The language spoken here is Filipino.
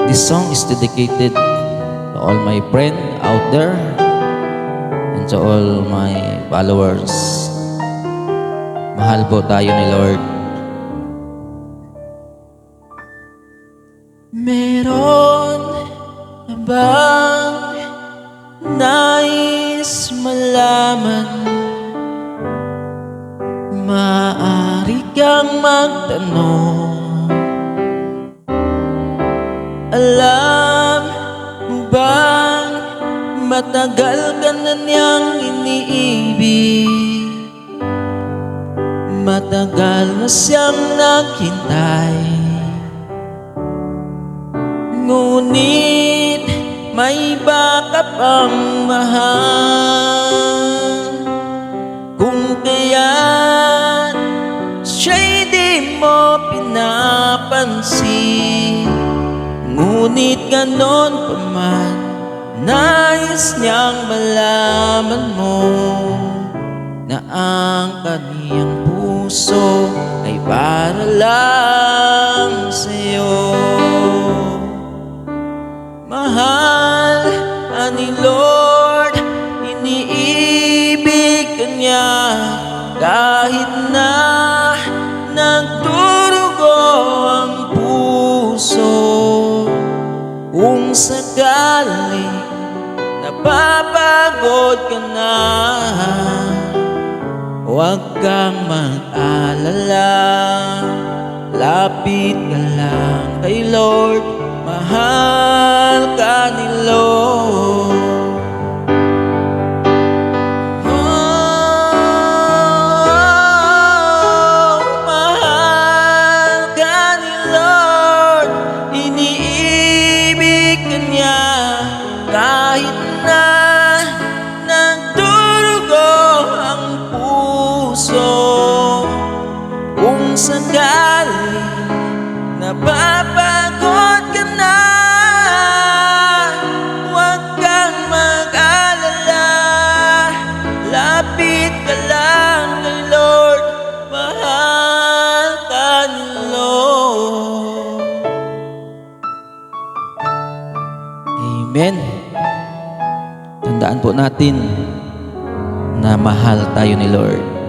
This song is dedicated to all my friends out there and to all my followers. Mahal po tayo ni Lord. Meron na bang nais malaman? Maaari kang magtanong. Alam mo bang matagal ka na niyang iniibig? Matagal na siyang naghintay. Ngunit may iba ka pang mahal. Kung kaya't siya'y di mo pinapansin, ngunit ganon pa man, nais niyang malaman mo na ang kaniyang puso ay para lang sa'yo. Mahal ka ni Lord, iniibig ka niya kahit na nagdurugo ang puso. Kung sakaling napapagod ka na, huwag kang mag-alala. Lapit ka lang kay Lord, mahal ka ni Lord. Oh, mahal ka ni Lord, iniibig ka niya kahit na nagdurugo ang puso. Kung sakaling napapagod ka na, huwag kang mag-alala. Lapit ka lang kay Lord, mahal ka ni Lord. Amen. Tandaan po natin na mahal tayo ni Lord.